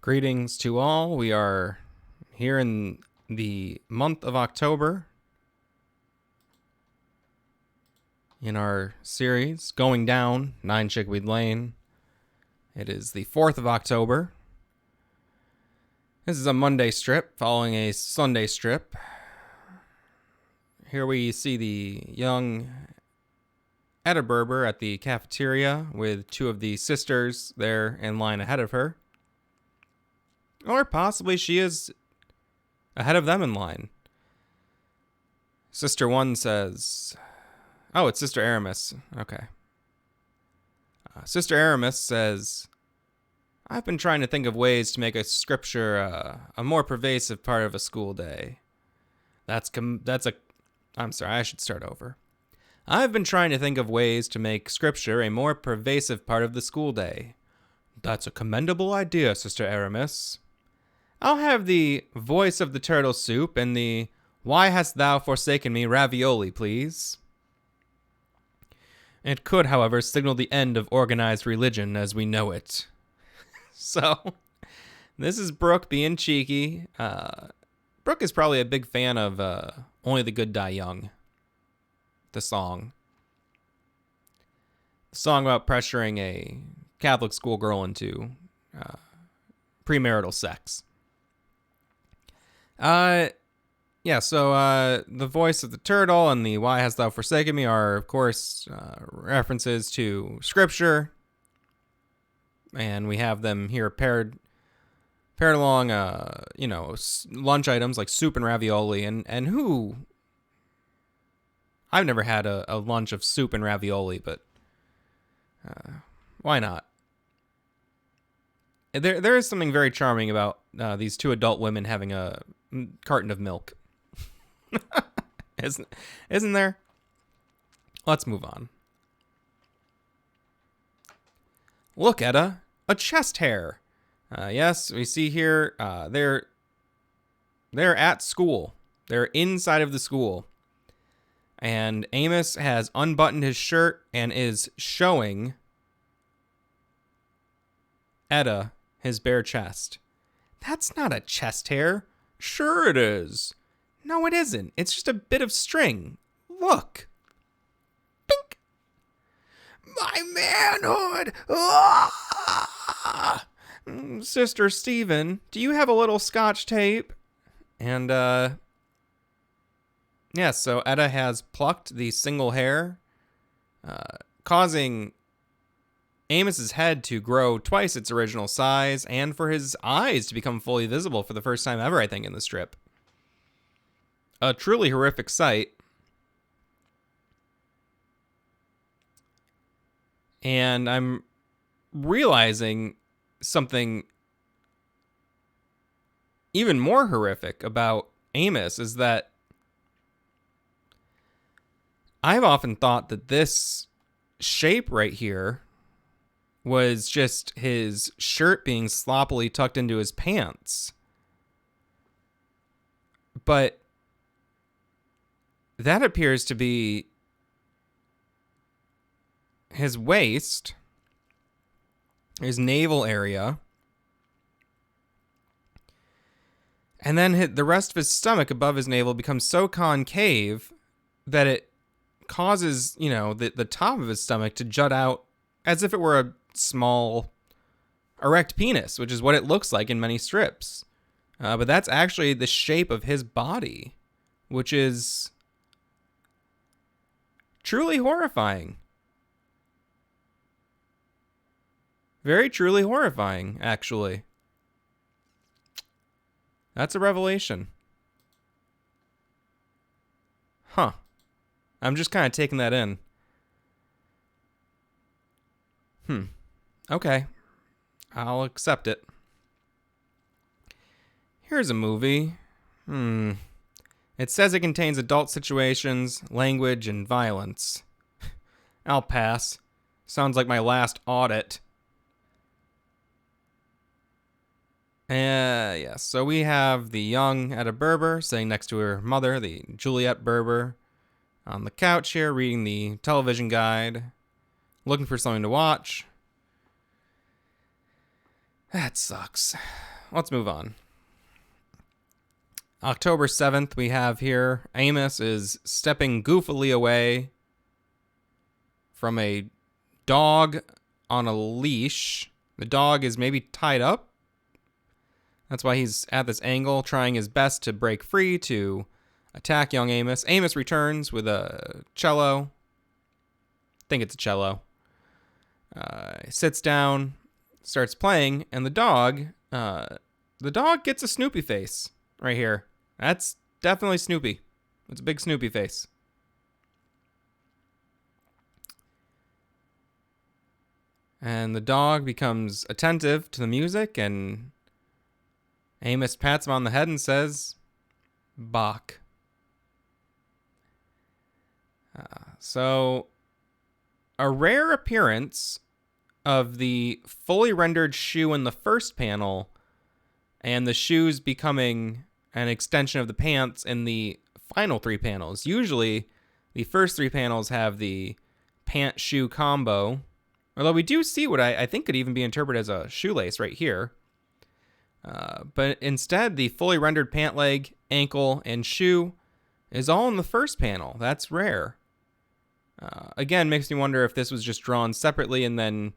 Greetings to all. We are here in the month of October in our series, Going Down 9 Chickweed Lane. It is the 4th of October. This is a Monday strip following a Sunday strip. Here we see the young Etta Berber at the cafeteria with two of the sisters there in line ahead of her. Or possibly she is ahead of them in line. Sister 1 says... Oh, it's Sister Aramis. Okay. Sister Aramis says, I've been trying to think of ways to make a scripture a more pervasive part of a school day. I'm sorry, I should start over. I've been trying to think of ways to make scripture a more pervasive part of the school day. That's a commendable idea, Sister Aramis. I'll have the voice of the turtle soup and the why hast thou forsaken me ravioli, please. It could, however, signal the end of organized religion as we know it. So, this is Brooke being cheeky. Brooke is probably a big fan of Only the Good Die Young, the song. The song about pressuring a Catholic schoolgirl into premarital sex. So the voice of the turtle and the why hast thou forsaken me are, of course, references to scripture. And we have them here paired along, lunch items like soup and ravioli. And who... I've never had a lunch of soup and ravioli, but why not? There is something very charming about these two adult women having a carton of milk. Isn't there? Let's move on. Look, Etta, a chest hair. Yes, we see here they're at school. They're inside of the school. And Amos has unbuttoned his shirt and is showing Etta his bare chest. That's not a chest hair. Sure it is. No, it isn't. It's just a bit of string. Look. Pink. My manhood. Ah! Sister Stephen, do you have a little scotch tape? And, so Etta has plucked the single hair, causing Amos's head to grow twice its original size, and for his eyes to become fully visible for the first time ever, I think, in the strip. A truly horrific sight. And I'm realizing something even more horrific about Amos is that I've often thought that this shape right here was just his shirt being sloppily tucked into his pants. But that appears to be his waist, his navel area, and then the rest of his stomach above his navel becomes so concave that it causes, the top of his stomach to jut out as if it were a small erect penis, which is what it looks like in many strips. But that's actually the shape of his body, which is truly horrifying. Very truly horrifying, actually. That's a revelation. Huh. I'm just kind of taking that in. Okay. I'll accept it. Here's a movie. It says it contains adult situations, language, and violence. I'll pass. Sounds like my last audit. Yes. So we have the young Etta Berber sitting next to her mother, the Juliet Berber, on the couch here, reading the television guide, looking for something to watch. That sucks. let's move on. October 7th, we have here Amos is stepping goofily away from a dog on a leash. The dog is maybe tied up. That's why he's at this angle, trying his best to break free to attack young Amos. Amos returns with a cello. I think it's a cello. Sits down, starts playing, and the dog gets a Snoopy face right here. That's definitely Snoopy. It's a big Snoopy face. And the dog becomes attentive to the music, and Amos pats him on the head and says, Bach. So, a rare appearance of the fully rendered shoe in the first panel, and the shoes becoming an extension of the pants in the final three panels. Usually, the first three panels have the pant-shoe combo, although we do see what I think could even be interpreted as a shoelace right here. But instead, the fully rendered pant leg, ankle, and shoe is all in the first panel. That's rare. Again, makes me wonder if this was just drawn separately and then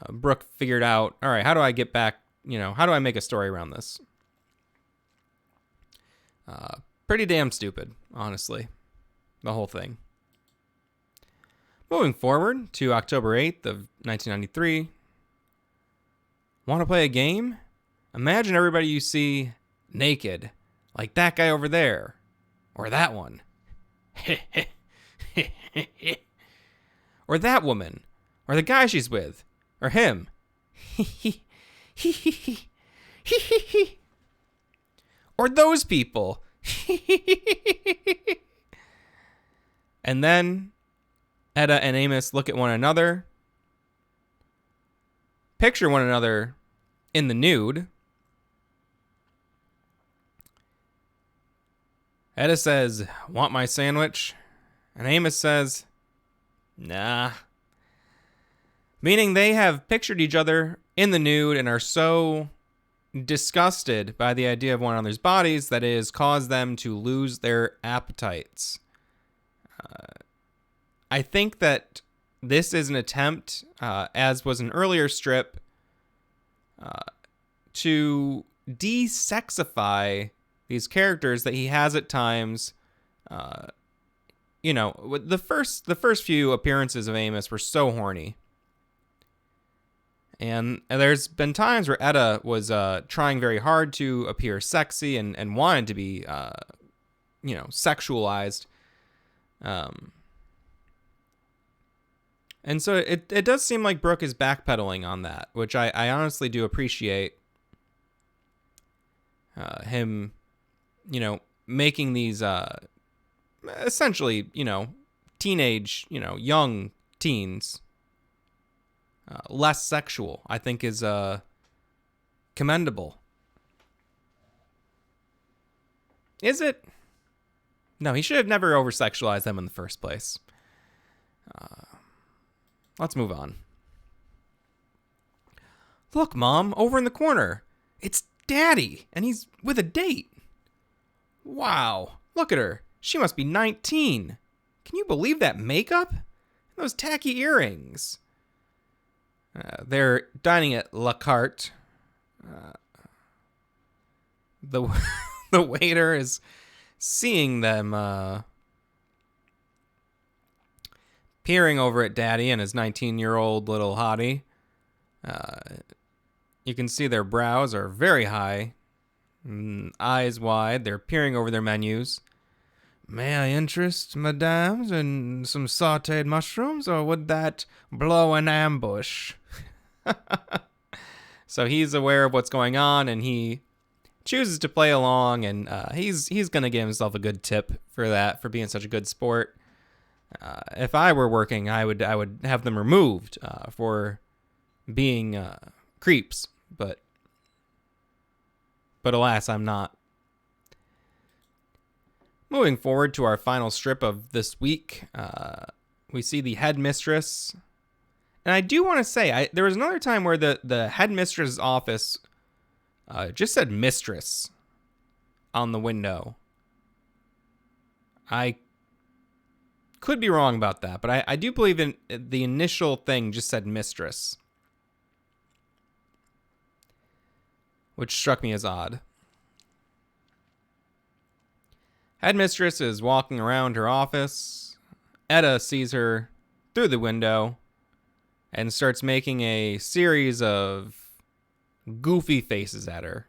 Brooke figured out, all right, how do I get back, how do I make a story around this? Pretty damn stupid, honestly, the whole thing. Moving forward to October 8th of 1993. Want to play a game? Imagine everybody you see naked, like that guy over there, or that one. Or that woman, or the guy she's with, or him. Or those people. And then Etta and Amos look at one another, picture one another in the nude. Etta says, "Want my sandwich?" And Amos says, "Nah." Meaning they have pictured each other in the nude and are so disgusted by the idea of one another's bodies that it has caused them to lose their appetites. I think that this is an attempt, as was an earlier strip, to de-sexify these characters that he has at times. The first few appearances of Amos were so horny. And there's been times where Etta was trying very hard to appear sexy and wanted to be, sexualized. And so it does seem like Brooke is backpedaling on that, which I honestly do appreciate. Him, making these essentially, teenage, young teens less sexual, I think is commendable. Is it? No, he should have never over-sexualized them in the first place. Let's move on. Look, Mom, over in the corner. It's Daddy, and he's with a date. Wow, look at her. She must be 19. Can you believe that makeup? And those tacky earrings. They're dining at La Carte. The waiter is seeing them peering over at Daddy and his 19-year-old little hottie. You can see their brows are very high, eyes wide. They're peering over their menus. May I interest, madames, in some sautéed mushrooms, or would that blow an ambush? So he's aware of what's going on, and he chooses to play along, and he's going to give himself a good tip for that, for being such a good sport. If I were working, I would have them removed for being creeps, but alas, I'm not. Moving forward to our final strip of this week, we see the headmistress. And I do want to say, there was another time where the headmistress' office It just said mistress on the window. I could be wrong about that, but I do believe in the initial thing just said mistress, which struck me as odd. Headmistress is walking around her office. Etta sees her through the window and starts making a series of goofy faces at her.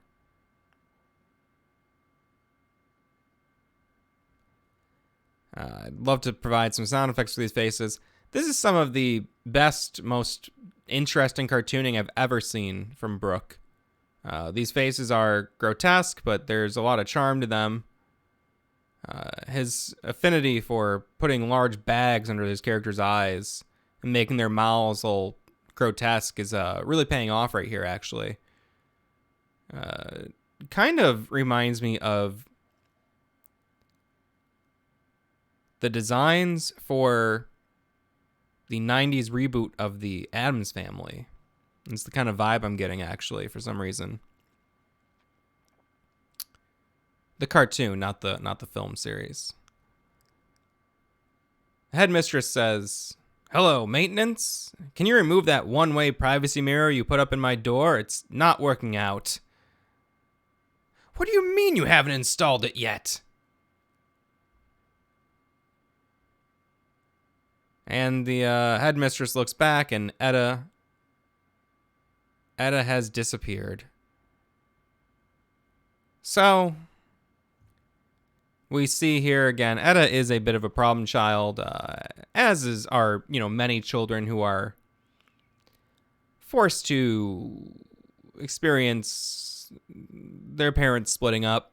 I'd love to provide some sound effects for these faces. This is some of the best, most interesting cartooning I've ever seen from Brooke. These faces are grotesque, but there's a lot of charm to them. His affinity for putting large bags under his characters' eyes and making their mouths all grotesque is really paying off right here, actually. Kind of reminds me of the designs for the 90s reboot of the Addams Family. It's the kind of vibe I'm getting, actually, for some reason. The cartoon, not the film series. The headmistress says, "Hello, maintenance? Can you remove that one-way privacy mirror you put up in my door? It's not working out." "What do you mean you haven't installed it yet?" And the headmistress looks back, and Etta has disappeared. So we see here again, Etta is a bit of a problem child, as are many children who are forced to experience their parents splitting up.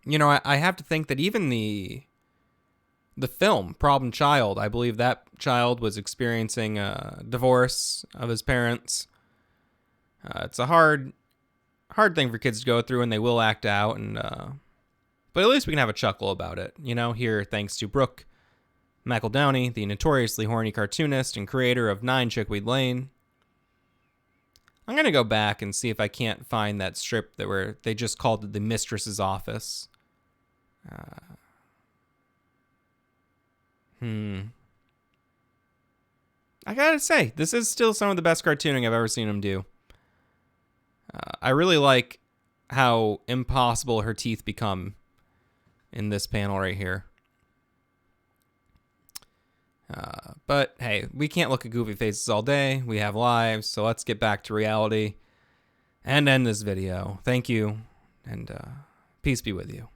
I have to think that even the film Problem Child, I believe that child was experiencing a divorce of his parents. It's a hard thing for kids to go through, and they will act out. And but at least we can have a chuckle about it. Here, thanks to Brooke McEldowney, the notoriously horny cartoonist and creator of 9 Chickweed Lane. I'm gonna go back and see if I can't find that strip where they just called it the mistress's office. I gotta say, this is still some of the best cartooning I've ever seen him do. I really like how impossible her teeth become in this panel right here. But hey, we can't look at goofy faces all day. We have lives, so let's get back to reality and end this video. Thank you, and peace be with you.